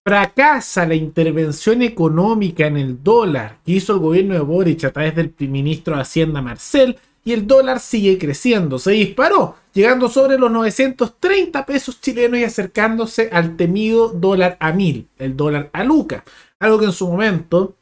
fracasa la intervención económica en el dólar que hizo el gobierno de Boric a través del ministro de Hacienda Marcel, y el dólar sigue creciendo, se disparó, llegando sobre los 930 pesos chilenos y acercándose al temido dólar a 1000, el dólar a Luca. Algo que en su momento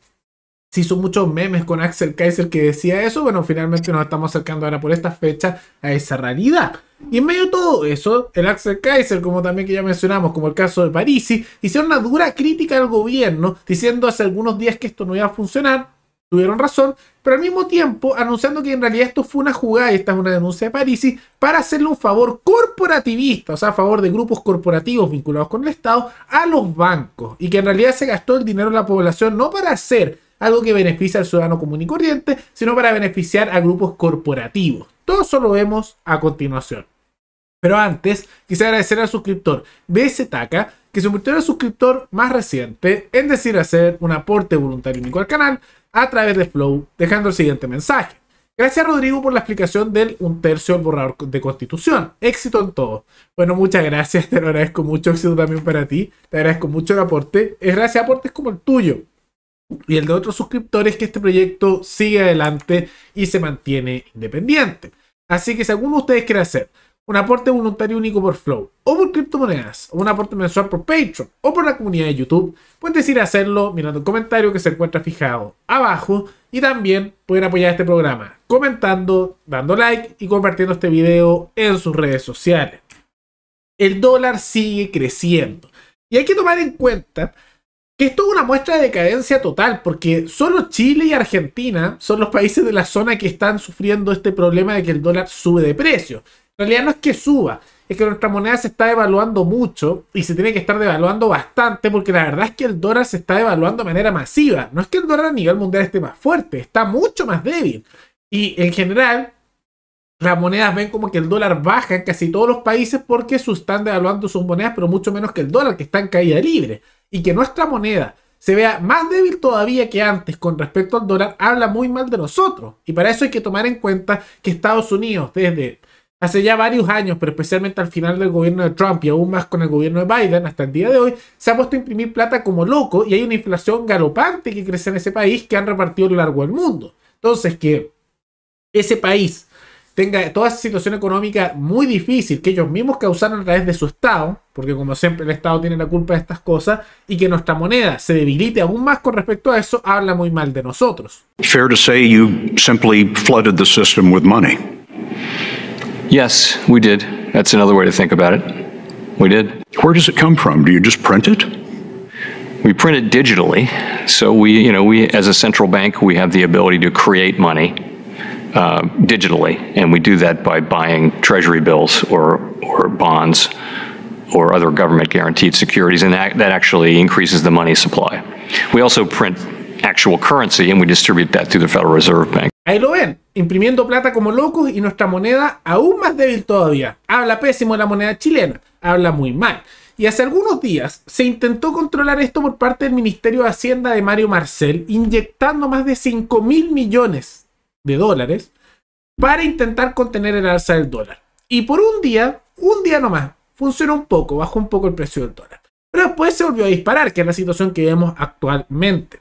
se hizo muchos memes con Axel Kaiser que decía eso. Bueno, finalmente nos estamos acercando ahora por esta fecha a esa realidad. Y en medio de todo eso, el Axel Kaiser, como también que ya mencionamos, como el caso de Parisi, hicieron una dura crítica al gobierno, diciendo hace algunos días que esto no iba a funcionar. Tuvieron razón, pero al mismo tiempo anunciando que en realidad esto fue una jugada, y esta es una denuncia de Parisi, para hacerle un favor corporativista, o sea, a favor de grupos corporativos vinculados con el Estado, a los bancos, y que en realidad se gastó el dinero de la población no para hacer algo que beneficia al ciudadano común y corriente, sino para beneficiar a grupos corporativos. Todo eso lo vemos a continuación. Pero antes, quisiera agradecer al suscriptor BS Taka, que se convirtió en el suscriptor más reciente, en decir hacer un aporte voluntario único al canal a través de Flow, dejando el siguiente mensaje. Gracias, Rodrigo, por la explicación del 1/3 del borrador de Constitución. Éxito en todo. Bueno, muchas gracias, te lo agradezco mucho. Éxito también para ti. Te agradezco mucho el aporte. Es gracias a aportes como el tuyo y el de otros suscriptores que este proyecto sigue adelante y se mantiene independiente. Así que si alguno de ustedes quiere hacer un aporte voluntario único por Flow, o por criptomonedas, o un aporte mensual por Patreon, o por la comunidad de YouTube, pueden decir hacerlo mirando el comentario que se encuentra fijado abajo, y también pueden apoyar este programa comentando, dando like y compartiendo este video en sus redes sociales. El dólar sigue creciendo, y hay que tomar en cuenta que esto es una muestra de decadencia total, porque solo Chile y Argentina son los países de la zona que están sufriendo este problema de que el dólar sube de precio. En realidad no es que suba, es que nuestra moneda se está devaluando mucho y se tiene que estar devaluando bastante, porque la verdad es que el dólar se está devaluando de manera masiva. No es que el dólar a nivel mundial esté más fuerte, está mucho más débil. Y en general, las monedas ven como que el dólar baja en casi todos los países porque se están devaluando sus monedas, pero mucho menos que el dólar, que está en caída libre. Y que nuestra moneda se vea más débil todavía que antes con respecto al dólar, habla muy mal de nosotros. Y para eso hay que tomar en cuenta que Estados Unidos, desde hace ya varios años, pero especialmente al final del gobierno de Trump y aún más con el gobierno de Biden hasta el día de hoy, se ha puesto a imprimir plata como loco y hay una inflación galopante que crece en ese país, que han repartido a lo largo del mundo. Entonces, que ese país tenga toda esa situación económica muy difícil que ellos mismos causaron a través de su Estado, porque como siempre el Estado tiene la culpa de estas cosas, y que nuestra moneda se debilite aún más con respecto a eso, habla muy mal de nosotros. Fair to say you simply flooded the system with money. Yes, we did. That's another way to think about it. We did. Where does it come from? Do you just print it? We print it digitally. So we as a central bank, we have the ability to create money digitally, and we do that by buying treasury bills or bonds or other government guaranteed securities, and that actually increases the money supply. We also print actual currency and we distribute that through the Federal Reserve Bank. Ahí lo ven, imprimiendo plata como locos y nuestra moneda aún más débil todavía. Habla pésimo de la moneda chilena, habla muy mal. Y hace algunos días se intentó controlar esto por parte del Ministerio de Hacienda de Mario Marcel, inyectando más de 5.000 millones de dólares para intentar contener el alza del dólar. Y por un día nomás, funcionó un poco, bajó un poco el precio del dólar. Pero después se volvió a disparar, que es la situación que vemos actualmente.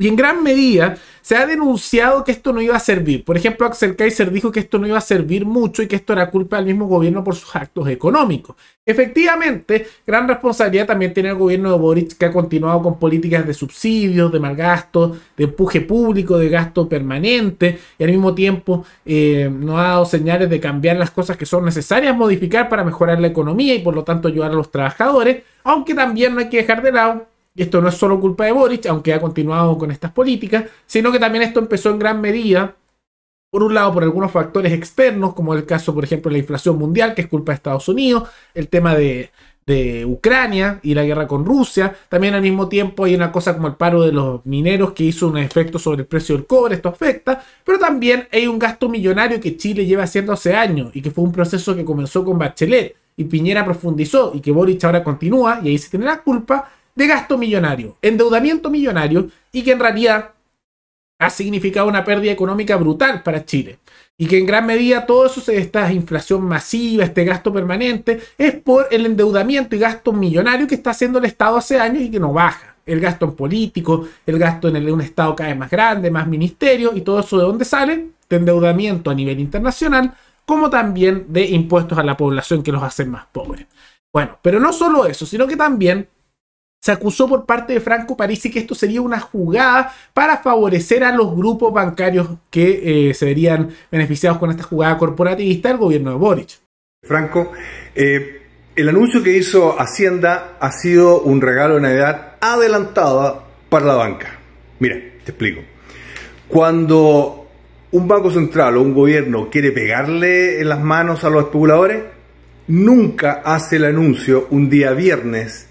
Y en gran medida se ha denunciado que esto no iba a servir. Por ejemplo, Axel Kaiser dijo que esto no iba a servir mucho y que esto era culpa del mismo gobierno por sus actos económicos. Efectivamente, gran responsabilidad también tiene el gobierno de Boric, que ha continuado con políticas de subsidios, de mal gasto, de empuje público, de gasto permanente, y al mismo tiempo no ha dado señales de cambiar las cosas que son necesarias modificar para mejorar la economía y por lo tanto ayudar a los trabajadores, aunque también no hay que dejar de lado. Y esto no es solo culpa de Boric, aunque ha continuado con estas políticas, sino que también esto empezó en gran medida, por un lado, por algunos factores externos, como el caso, por ejemplo, de la inflación mundial, que es culpa de Estados Unidos, el tema de Ucrania y la guerra con Rusia. También al mismo tiempo hay una cosa como el paro de los mineros que hizo un efecto sobre el precio del cobre, esto afecta, pero también hay un gasto millonario que Chile lleva haciendo hace años y que fue un proceso que comenzó con Bachelet y Piñera profundizó y que Boric ahora continúa, y ahí se tiene la culpa de gasto millonario, endeudamiento millonario, y que en realidad ha significado una pérdida económica brutal para Chile. Y que en gran medida todo eso, esta inflación masiva, este gasto permanente, es por el endeudamiento y gasto millonario que está haciendo el Estado hace años y que no baja. El gasto en políticos, el gasto en un Estado cada vez más grande, más ministerios, y todo eso ¿de dónde sale? De endeudamiento a nivel internacional, como también de impuestos a la población que los hacen más pobres. Bueno, pero no solo eso, sino que también se acusó por parte de Franco Parisi que esto sería una jugada para favorecer a los grupos bancarios que se verían beneficiados con esta jugada corporativista del gobierno de Boric. Franco, el anuncio que hizo Hacienda ha sido un regalo de Navidad adelantado para la banca. Mira, te explico. Cuando un banco central o un gobierno quiere pegarle en las manos a los especuladores, nunca hace el anuncio un día viernes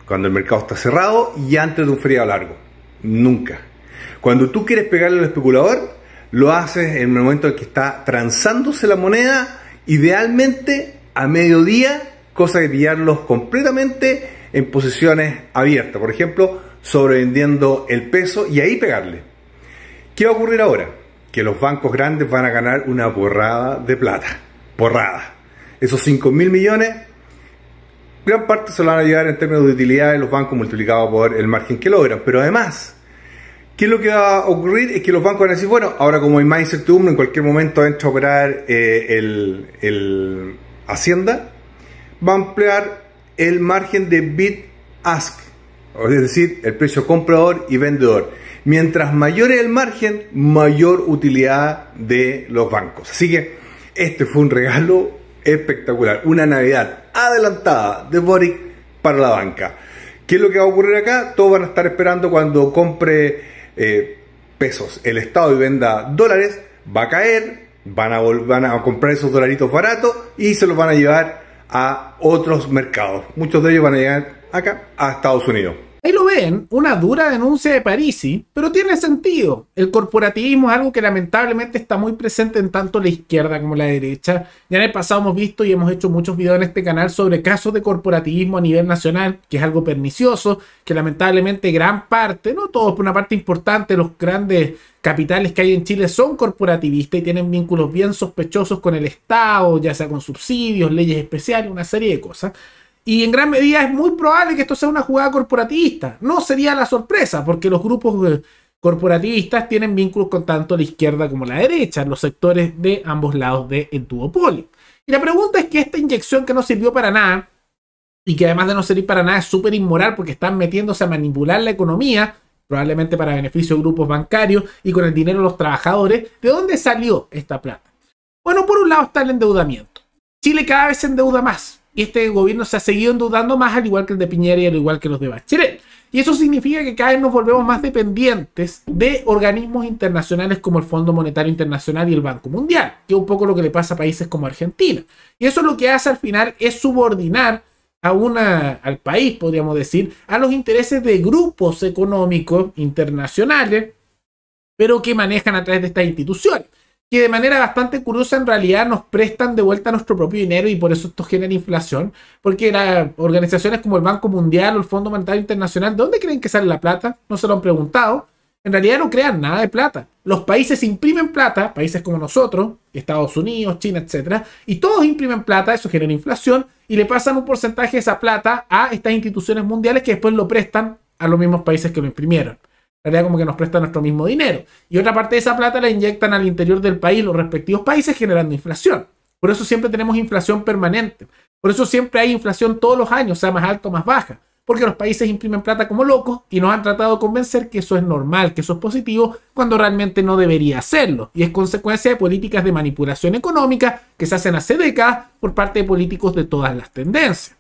cuando el mercado está cerrado y antes de un feriado largo. Nunca. Cuando tú quieres pegarle al especulador, lo haces en el momento en que está transándose la moneda, idealmente a mediodía, cosa de pillarlos completamente en posiciones abiertas. Por ejemplo, sobrevendiendo el peso y ahí pegarle. ¿Qué va a ocurrir ahora? Que los bancos grandes van a ganar una porrada de plata. Porrada. Esos 5.000 millones, gran parte se lo van a llevar en términos de utilidad de los bancos multiplicado por el margen que logran. Pero además, ¿qué es lo que va a ocurrir? Es que los bancos van a decir, bueno, ahora como hay más incertidumbre, en cualquier momento entra a operar el Hacienda, va a ampliar el margen de bid-ask, es decir, el precio comprador y vendedor. Mientras mayor es el margen, mayor utilidad de los bancos. Así que este fue un regalo espectacular, una Navidad adelantada de Boric para la banca. ¿Qué es lo que va a ocurrir acá? Todos van a estar esperando cuando compre pesos el Estado y venda dólares, va a caer, van a comprar esos dolaritos baratos y se los van a llevar a otros mercados. Muchos de ellos van a llegar acá a Estados Unidos. Ahí lo ven, una dura denuncia de Parisi, pero tiene sentido. El corporativismo es algo que lamentablemente está muy presente en tanto la izquierda como la derecha. Ya en el pasado hemos visto y hemos hecho muchos videos en este canal sobre casos de corporativismo a nivel nacional, que es algo pernicioso, que lamentablemente gran parte, no todos, pero una parte importante de los grandes capitales que hay en Chile son corporativistas y tienen vínculos bien sospechosos con el Estado, ya sea con subsidios, leyes especiales, una serie de cosas. Y en gran medida es muy probable que esto sea una jugada corporativista. No sería la sorpresa, porque los grupos corporativistas tienen vínculos con tanto la izquierda como la derecha, los sectores de ambos lados del duopolio. Y la pregunta es que esta inyección que no sirvió para nada, y que además de no servir para nada es súper inmoral porque están metiéndose a manipular la economía, probablemente para beneficio de grupos bancarios y con el dinero de los trabajadores, ¿de dónde salió esta plata? Bueno, por un lado está el endeudamiento. Chile cada vez se endeuda más. Y este gobierno se ha seguido endeudando más, al igual que el de Piñera y al igual que los de Bachelet. Y eso significa que cada vez nos volvemos más dependientes de organismos internacionales como el Fondo Monetario Internacional y el Banco Mundial, que es un poco lo que le pasa a países como Argentina. Y eso lo que hace al final es subordinar al país, podríamos decir, a los intereses de grupos económicos internacionales, pero que manejan a través de estas instituciones, que de manera bastante curiosa en realidad nos prestan de vuelta nuestro propio dinero y por eso esto genera inflación, porque las organizaciones como el Banco Mundial o el Fondo Monetario Internacional, ¿de dónde creen que sale la plata? No se lo han preguntado. En realidad no crean nada de plata. Los países imprimen plata, países como nosotros, Estados Unidos, China, etc. Y todos imprimen plata, eso genera inflación, y le pasan un porcentaje de esa plata a estas instituciones mundiales que después lo prestan a los mismos países que lo imprimieron. En realidad como que nos prestan nuestro mismo dinero. Y otra parte de esa plata la inyectan al interior del país, los respectivos países, generando inflación. Por eso siempre tenemos inflación permanente. Por eso siempre hay inflación todos los años, sea más alta o más baja. Porque los países imprimen plata como locos y nos han tratado de convencer que eso es normal, que eso es positivo, cuando realmente no debería serlo. Y es consecuencia de políticas de manipulación económica que se hacen hace décadas por parte de políticos de todas las tendencias.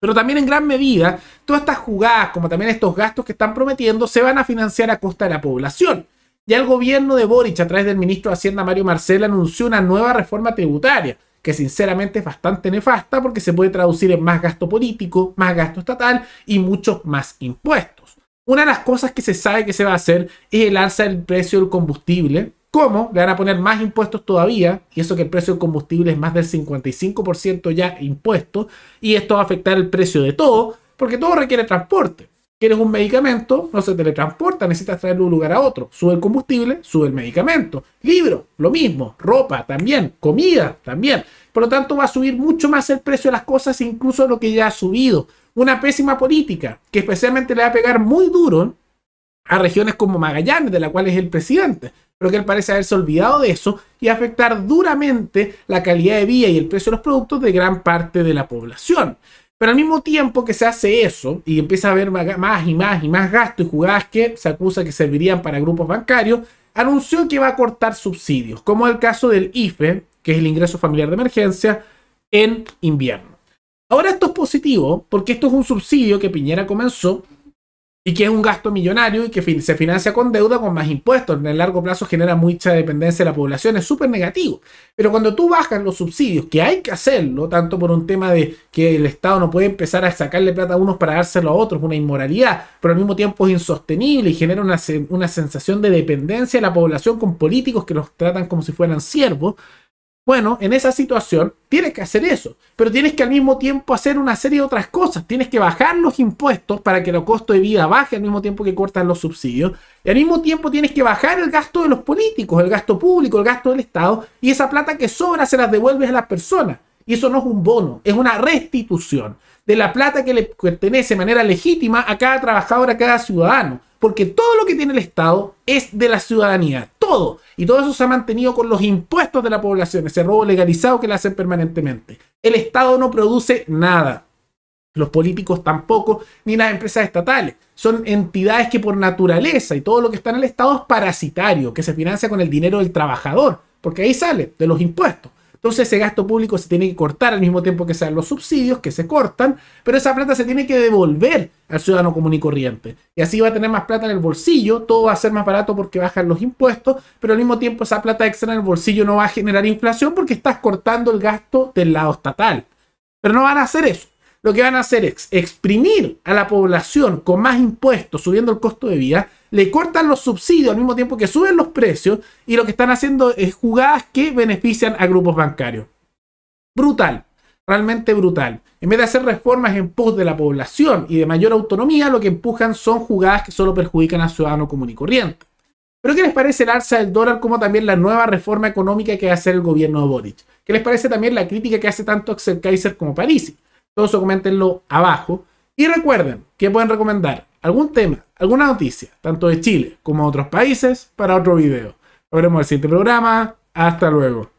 Pero también en gran medida, todas estas jugadas, como también estos gastos que están prometiendo, se van a financiar a costa de la población. Ya el gobierno de Boric, a través del ministro de Hacienda Mario Marcel, anunció una nueva reforma tributaria, que sinceramente es bastante nefasta porque se puede traducir en más gasto político, más gasto estatal y muchos más impuestos. Una de las cosas que se sabe que se va a hacer es el alza del precio del combustible. ¿Cómo? Le van a poner más impuestos todavía, y eso que el precio del combustible es más del 55% ya impuesto, y esto va a afectar el precio de todo, porque todo requiere transporte. Quieres un medicamento, no se teletransporta, necesitas traerlo de un lugar a otro. Sube el combustible, sube el medicamento. Libro, lo mismo. Ropa, también. Comida, también. Por lo tanto, va a subir mucho más el precio de las cosas, incluso lo que ya ha subido. Una pésima política, que especialmente le va a pegar muy duro a regiones como Magallanes, de la cual es el presidente, pero que él parece haberse olvidado de eso y afectar duramente la calidad de vida y el precio de los productos de gran parte de la población. Pero al mismo tiempo que se hace eso y empieza a haber más y más y más gastos y jugadas que se acusa que servirían para grupos bancarios, anunció que va a cortar subsidios, como el caso del IFE, que es el ingreso familiar de emergencia, en invierno. Ahora esto es positivo porque esto es un subsidio que Piñera comenzó y que es un gasto millonario y que se financia con deuda con más impuestos. En el largo plazo genera mucha dependencia de la población, es súper negativo. Pero cuando tú bajas los subsidios, que hay que hacerlo, tanto por un tema de que el Estado no puede empezar a sacarle plata a unos para dárselo a otros, una inmoralidad, pero al mismo tiempo es insostenible y genera una sensación de dependencia de la población con políticos que los tratan como si fueran siervos. Bueno, en esa situación tienes que hacer eso, pero tienes que al mismo tiempo hacer una serie de otras cosas. Tienes que bajar los impuestos para que el costo de vida baje al mismo tiempo que cortan los subsidios. Y al mismo tiempo tienes que bajar el gasto de los políticos, el gasto público, el gasto del Estado. Y esa plata que sobra se las devuelves a las personas. Y eso no es un bono, es una restitución de la plata que le pertenece de manera legítima a cada trabajador, a cada ciudadano. Porque todo lo que tiene el Estado es de la ciudadanía, todo. Y todo eso se ha mantenido con los impuestos de la población, ese robo legalizado que le hacen permanentemente. El Estado no produce nada. Los políticos tampoco, ni las empresas estatales. Son entidades que por naturaleza y todo lo que está en el Estado es parasitario, que se financia con el dinero del trabajador, porque ahí sale, de los impuestos. Entonces ese gasto público se tiene que cortar al mismo tiempo que sean los subsidios que se cortan, pero esa plata se tiene que devolver al ciudadano común y corriente. Y así va a tener más plata en el bolsillo, todo va a ser más barato porque bajan los impuestos, pero al mismo tiempo esa plata extra en el bolsillo no va a generar inflación porque estás cortando el gasto del lado estatal. Pero no van a hacer eso. Lo que van a hacer es exprimir a la población con más impuestos, subiendo el costo de vida, le cortan los subsidios al mismo tiempo que suben los precios y lo que están haciendo es jugadas que benefician a grupos bancarios. Brutal, realmente brutal. En vez de hacer reformas en pos de la población y de mayor autonomía, lo que empujan son jugadas que solo perjudican al ciudadano común y corriente. ¿Pero qué les parece el alza del dólar como también la nueva reforma económica que va a hacer el gobierno de Boric? ¿Qué les parece también la crítica que hace tanto Axel Kaiser como Parisi? Todo eso coméntenlo abajo. Y recuerden que pueden recomendar algún tema, alguna noticia, tanto de Chile como de otros países, para otro video. Nos veremos en el siguiente programa. Hasta luego.